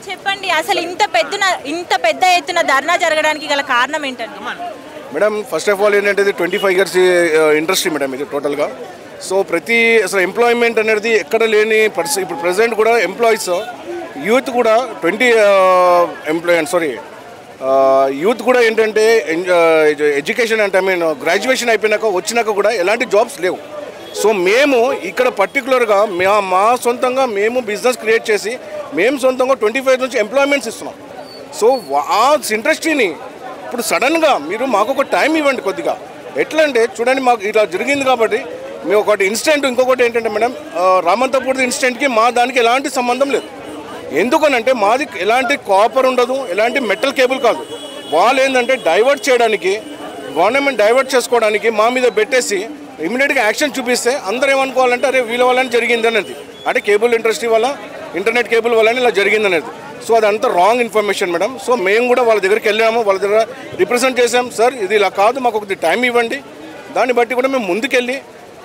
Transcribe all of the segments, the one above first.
చెప్పండి, అసలు ఇంత పెద్ద ఎత్తున ధర్నా జరగడానికి గల కారణం ఏంటండి? మేడం, ఫస్ట్ ఆఫ్ ఆల్ ఏంటంటే ఇది 25 years ఇండస్ట్రీ మేడం, ఇది టోటల్గా. సో అసలు ఎంప్లాయ్మెంట్ అనేది ఎక్కడ లేని పరిస్థితి. ఇప్పుడు ప్రజెంట్ కూడా ఎంప్లాయీస్ యూత్ కూడా యూత్ కూడా ఏంటంటే ఎడ్యుకేషన్ అంటే గ్రాడ్యుయేషన్ అయిపోయినాక వచ్చినాక కూడా ఎలాంటి జాబ్స్ లేవు. సో మేము ఇక్కడ పర్టికులర్గా మా సొంతంగా మేము బిజినెస్ క్రియేట్ చేసి మేము సొంతంగా 25 నుంచి ఎంప్లాయ్మెంట్స్ ఇస్తున్నాం. సో ఆ ఇండస్ట్రీని ఇప్పుడు సడన్గా మీరు మాకు ఒక టైం ఇవ్వండి కొద్దిగా. ఎట్లా అంటే చూడండి, మాకు ఇలా జరిగింది కాబట్టి మేము ఒకటి ఇన్సిడెంట్, ఇంకొకటి ఏంటంటే మేడం, రామంతపూర్ ఇన్సిడెంట్కి మా దానికి ఎలాంటి సంబంధం లేదు. ఎందుకనంటే మాది ఎలాంటి కాపర్ ఉండదు, ఎలాంటి మెటల్ కేబుల్ కాదు. వాళ్ళు ఏంటంటే డైవర్ట్ చేయడానికి, గవర్నమెంట్ డైవర్ట్ చేసుకోవడానికి మా మీద పెట్టేసి ఇమీడియట్గా యాక్షన్ చూపిస్తే అందరూ ఏమనుకోవాలంటే అరే వీళ్ళ వల్లనే జరిగింది అనేది, అంటే కేబుల్ ఇండస్ట్రీ వల్ల, ఇంటర్నెట్ కేబుల్ వల్లనే ఇలా జరిగింది అనేది. సో అదంతా రాంగ్ ఇన్ఫర్మేషన్ మేడం. సో మేము కూడా వాళ్ళ దగ్గరికి వెళ్ళాము, వాళ్ళ దగ్గర రిప్రజెంట్ చేసాం. సార్ ఇది ఇలా కాదు, మాకు ఒక టైం ఇవ్వండి, దాన్ని బట్టి కూడా మేము ముందుకెళ్ళి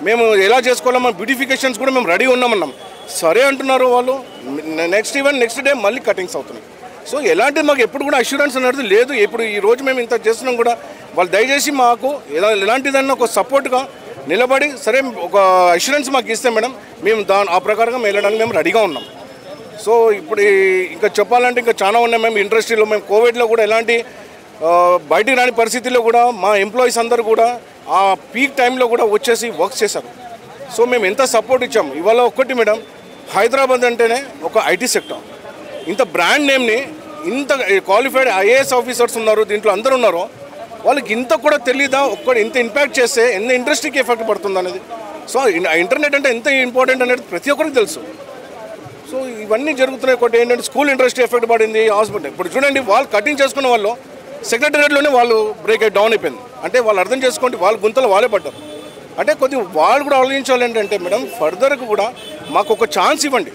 మేము ఎలా చేసుకోవాలో మా బ్యూటిఫికేషన్స్ కూడా మేము రెడీ ఉన్నామన్నాం. సరే అంటున్నారు వాళ్ళు. నెక్స్ట్ డే మళ్ళీ కటింగ్స్ అవుతున్నాయి. సో ఎలాంటి మాకు ఎప్పుడు కూడా అష్యూరెన్స్ అనేది లేదు. ఇప్పుడు ఈ రోజు మేము ఇంత చేస్తున్నాం కూడా వాళ్ళు దయచేసి మాకు ఎలాంటిదన్నా ఒక సపోర్ట్గా నిలబడి సరే ఒక అష్యూరెన్స్ మాకు ఇస్తే మేడం మేము ఆ ప్రకారంగా వెళ్ళడానికి మేము రెడీగా ఉన్నాం. సో ఇప్పుడు ఇంకా చెప్పాలంటే ఇంకా చాలా ఉన్నాయి మేము ఇండస్ట్రీలో. మేము కోవిడ్లో కూడా ఎలాంటి బయటికి రాని పరిస్థితుల్లో కూడా మా ఎంప్లాయీస్ అందరూ కూడా ఆ పీక్ టైంలో కూడా వచ్చేసి వర్క్ చేశారు. సో మేము ఎంత సపోర్ట్ ఇచ్చాము. ఇవాళ ఒక్కటి మేడం, హైదరాబాద్ అంటేనే ఒక ఐటీ సెక్టర్, ఇంత బ్రాండ్ నేమ్ని, ఇంత క్వాలిఫైడ్ ఐఏఎస్ ఆఫీసర్స్ ఉన్నారు దీంట్లో, అందరూ ఉన్నారు. వాళ్ళకి ఇంత కూడా తెలీదా ఇంత ఇంపాక్ట్ చేస్తే ఎంత ఇండస్ట్రీకి ఎఫెక్ట్ పడుతుంది అనేది. సో ఇంటర్నెట్ అంటే ఎంత ఇంపార్టెంట్ అనేది ప్రతి ఒక్కరికి తెలుసు. సో ఇవన్నీ జరుగుతున్నాయి. ఒకటి ఏంటంటే స్కూల్ ఇండస్ట్రీ ఎఫెక్ట్ పడింది, హాస్పిటల్. ఇప్పుడు చూడండి, వాళ్ళు కటింగ్ చేసుకున్న వాళ్ళు సెక్రటరియట్లోనే వాళ్ళు బ్రేక్ డౌన్ అయిపోయింది. అంటే వాళ్ళు అర్థం చేసుకోండి, వాళ్ళ గుంతలు వాళ్ళే పడ్డారు. అంటే కొద్దిగా వాళ్ళు కూడా ఆలోచించాలి ఏంటంటే మేడం, ఫర్దర్గా కూడా మాకు ఒక ఛాన్స్ ఇవ్వండి,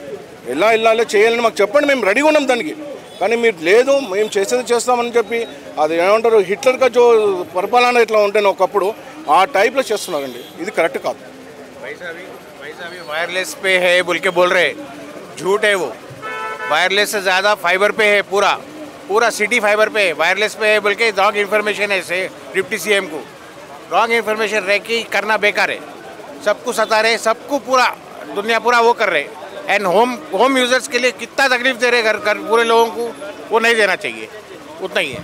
ఎలా వెళ్ళాలో చేయాలని మాకు చెప్పండి, మేము రెడీగా ఉన్నాం దానికి. కానీ మీరు లేదు మేము చేసేది చేస్తామని చెప్పి అది ఏమంటారు హిట్లర్గా పరిపాలన ఇట్లా ఉంటేనే ఒకప్పుడు ఆ టైప్లో చేస్తున్నారండి. ఇది కరెక్ట్ కాదు. वायरलेस पे है बोल के बोल रहे, झूठ है वो. वायरलेस से ज़्यादा फाइबर पे है, पूरा सिटी फाइबर पे है. वायरलेस पे है बोल के रॉन्ग इन्फॉर्मेशन है से डिप्टी सीएम को. रॉन्ग इन्फॉर्मेशन रह के करना बेकार है. सबको सता रहे, सबको पूरा दुनिया पूरा वो कर रहे. एंड होम यूजर्स के लिए कितना तकलीफ दे रहे घर पूरे लोगों को, वो नहीं देना चाहिए. उतना ही है.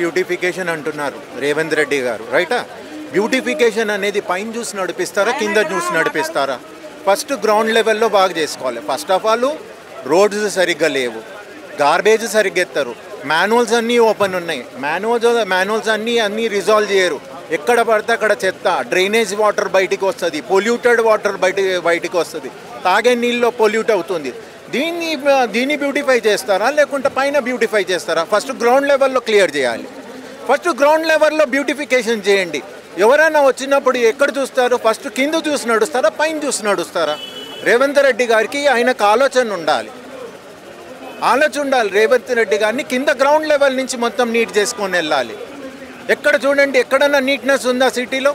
బ్యూటిఫికేషన్ అంటున్నారు రేవంత్ రెడ్డి గారు, రైటా? బ్యూటిఫికేషన్ అనేది పైన చూసి నడిపిస్తారా, కింద చూసి నడిపిస్తారా? ఫస్ట్ గ్రౌండ్ లెవెల్లో బాగా చేసుకోవాలి. ఫస్ట్ ఆఫ్ ఆల్ రోడ్స్ సరిగ్గా లేవు, గార్బేజ్ సరిగ్గా ఎత్తారు, మాన్యువల్స్ అన్నీ ఓపెన్ ఉన్నాయి. మాన్యువల్స్ అన్నీ రిజాల్వ్ చేయరు. ఎక్కడ పడితే అక్కడ చెత్త, డ్రైనేజ్ వాటర్ బయటికి వస్తుంది, పొల్యూటెడ్ వాటర్ బయటికి వస్తుంది, తాగే నీళ్ళు పొల్యూట్ అవుతుంది. దీన్ని బ్యూటిఫై చేస్తారా లేకుంటే పైన బ్యూటిఫై చేస్తారా? ఫస్ట్ గ్రౌండ్ లెవెల్లో క్లియర్ చేయాలి. ఫస్ట్ గ్రౌండ్ లెవెల్లో బ్యూటిఫికేషన్ చేయండి. ఎవరైనా వచ్చినప్పుడు ఎక్కడ చూస్తారు? ఫస్ట్ కింద చూసి నడుస్తారా, పైన చూసి నడుస్తారా? రేవంత్ రెడ్డి గారికి ఆయనకు ఆలోచన ఉండాలి. రేవంత్ రెడ్డి గారిని కింద గ్రౌండ్ లెవెల్ నుంచి మొత్తం నీట్ చేసుకొని వెళ్ళాలి. ఎక్కడ చూడండి, ఎక్కడన్నా నీట్నెస్ ఉందా సిటీలో?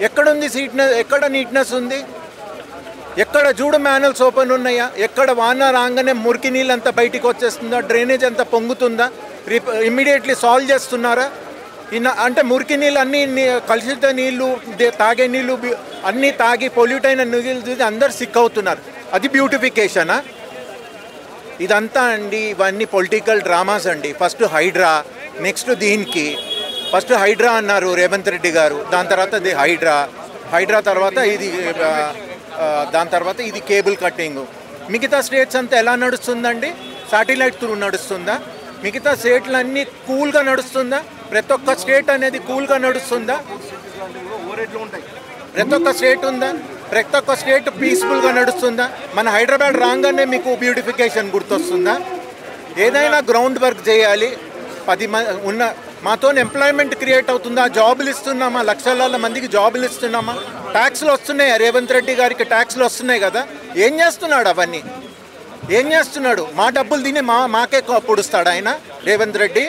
ఎక్కడ నీట్నెస్ ఉంది? ఎక్కడ చూడు మ్యానల్స్ ఓపెన్ ఉన్నాయా? ఎక్కడ వాన రాగానే మురికి నీళ్ళు అంతా బయటికి వచ్చేస్తుందా? డ్రైనేజ్ అంతా పొంగుతుందా? ఇమ్మీడియట్లీ సాల్వ్ చేస్తున్నారా? అంటే మురికి నీళ్ళు అన్నీ కలుషిత నీళ్ళు, తాగే నీళ్ళు అన్నీ తాగి పొల్యూట్ అయిన నీళ్ళు అందరు సిక్ అవుతున్నారు. అది బ్యూటిఫికేషనా? ఇదంతా అండి, ఇవన్నీ పొలిటికల్ డ్రామాస్ అండి. ఫస్ట్ హైడ్రా, నెక్స్ట్ దీనికి ఫస్ట్ హైడ్రా అన్నారు రేవంత్ రెడ్డి గారు, దాని తర్వాత హైడ్రా తర్వాత దాని తర్వాత ఇది కేబుల్ కట్టింగ్. మిగతా స్టేట్స్ అంతా ఎలా నడుస్తుందండి? శాటిలైట్ త్రూ నడుస్తుందా? మిగతా స్టేట్లు అన్నీ కూల్గా నడుస్తుందా? ప్రతి ఒక్క స్టేట్ అనేది కూల్గా నడుస్తుందా? ప్రతి ఒక్క స్టేట్ పీస్ఫుల్గా నడుస్తుందా? మన హైదరాబాద్ రాగానే మీకు బ్యూటిఫికేషన్ గుర్తొస్తుందా? ఏదైనా గ్రౌండ్ వర్క్ చేయాలి. మాతో ఎంప్లాయ్మెంట్ క్రియేట్ అవుతుందా? జాబులు ఇస్తున్నామా? లక్షల మందికి జాబులు ఇస్తున్నామా? ట్యాక్స్లు వస్తున్నాయా? రేవంత్ రెడ్డి గారికి ట్యాక్స్లు వస్తున్నాయి కదా. ఏం చేస్తున్నాడు? అవన్నీ ఏం చేస్తున్నాడు? మా డబ్బులు తిని మాకే పొడుస్తాడు ఆయన రేవంత్ రెడ్డి.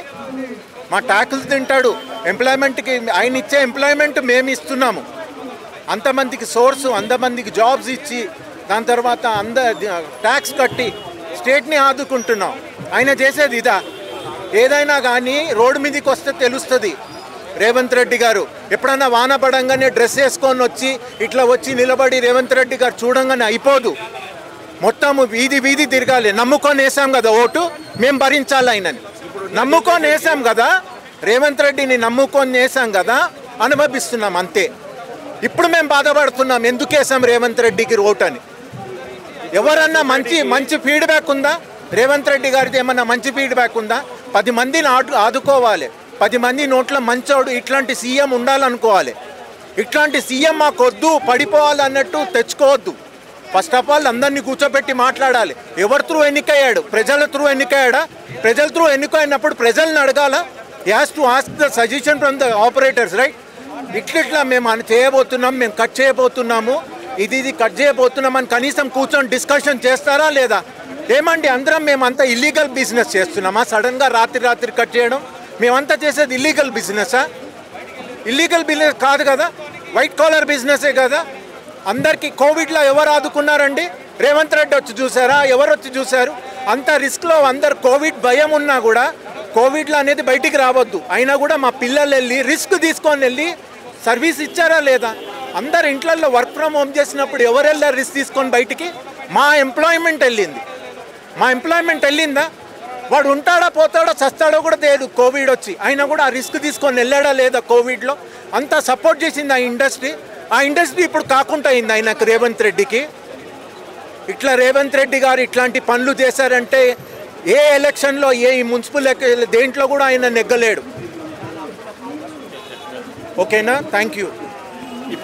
మా ట్యాక్స్లు తింటాడు. ఎంప్లాయ్మెంట్కి ఆయన ఇచ్చే ఎంప్లాయ్మెంట్ మేము ఇస్తున్నాము. అంతమందికి సోర్సు, అంతమందికి జాబ్స్ ఇచ్చి దాని తర్వాత ట్యాక్స్ కట్టి స్టేట్ని ఆదుకుంటున్నాం. ఆయన చేసేది ఇదా? ఏదైనా కానీ రోడ్డు మీదకి వస్తే తెలుస్తుంది. రేవంత్ రెడ్డి గారు ఎప్పుడన్నా వాన పడంగానే డ్రెస్ వేసుకొని వచ్చి ఇట్లా వచ్చి నిలబడి రేవంత్ రెడ్డి గారు చూడంగానే అయిపోదు. మొత్తము వీధి వీధి తిరగాలి. నమ్ముకొని వేసాం కదా ఓటు, మేము భరించాలి ఆయనని. నమ్ముకొని వేసాం కదా, రేవంత్ రెడ్డిని నమ్ముకొని వేసాం కదా, అనుభవిస్తున్నాం అంతే. ఇప్పుడు మేము బాధపడుతున్నాం ఎందుకు వేసాం రేవంత్ రెడ్డికి ఓటు అని. ఎవరన్నా మంచి ఫీడ్బ్యాక్ ఉందా? రేవంత్ రెడ్డి గారిది ఏమన్నా మంచి ఫీడ్బ్యాక్ ఉందా? 10 మందిని ఆదుకోవాలి, 10 మంది నోట్ల మంచోడు, ఇట్లాంటి సీఎం ఉండాలనుకోవాలి. ఇట్లాంటి సీఎం మాకు వద్దు, పడిపోవాలన్నట్టు తెచ్చుకోవద్దు. ఫస్ట్ ఆఫ్ ఆల్ అందరినీ కూర్చోబెట్టి మాట్లాడాలి. ఎవరి త్రూ ఎన్నికయ్యాడు? ప్రజల త్రూ ఎన్నికయ్యాడా? ప్రజల త్రూ ఎన్నికైనప్పుడు ప్రజల్ని అడగాల. He has to ask the suggestion from the operators, right? ఇట్లా మేము చేయబోతున్నాం, మేము కట్ చేయబోతున్నాము, ఇది కట్ చేయబోతున్నామని కనీసం కూర్చొని డిస్కషన్ చేస్తారా లేదా? ఏమండి అందరం మేమంతా ఇల్లీగల్ బిజినెస్ చేస్తున్నామా? సడన్గా రాత్రి కట్ చేయడం, మేమంతా చేసేది ఇల్లీగల్ బిజినెసా? ఇల్లీగల్ బిజినెస్ కాదు కదా, వైట్ కాలర్ బిజినెసే కదా. అందరికీ కోవిడ్లో ఎవరు ఆదుకున్నారండి? రేవంత్ రెడ్డి వచ్చి చూసారా? ఎవరు వచ్చి చూశారు? అంత రిస్క్లో అందరు కోవిడ్ భయం ఉన్నా కూడా కోవిడ్లో అనేది బయటికి రావద్దు అయినా కూడా మా పిల్లలు వెళ్ళి రిస్క్ తీసుకొని వెళ్ళి సర్వీస్ ఇచ్చారా లేదా? అందరు ఇంట్లలో వర్క్ ఫ్రమ్ హోమ్ చేసినప్పుడు ఎవరు వెళ్ళారు రిస్క్ తీసుకొని బయటికి? మా ఎంప్లాయ్మెంట్ వెళ్ళిందా? వాడు ఉంటాడా పోతాడో చస్తాడో కూడా తెలియదు కోవిడ్ వచ్చి, అయినా కూడా ఆ రిస్క్ తీసుకొని వెళ్ళాడా లేదా? కోవిడ్లో అంతా సపోర్ట్ చేసింది ఆ ఇండస్ట్రీ ఇప్పుడు కాకుండా అయింది ఆయనకు, రేవంత్ రెడ్డికి. ఇట్లా రేవంత్ రెడ్డి గారు ఇట్లాంటి పనులు చేశారంటే ఏ ఎలక్షన్లో ఏ మున్సిపల్ దేంట్లో కూడా ఆయన నెగ్గలేడు. ఓకేనా? Thank you. ఇప్పుడు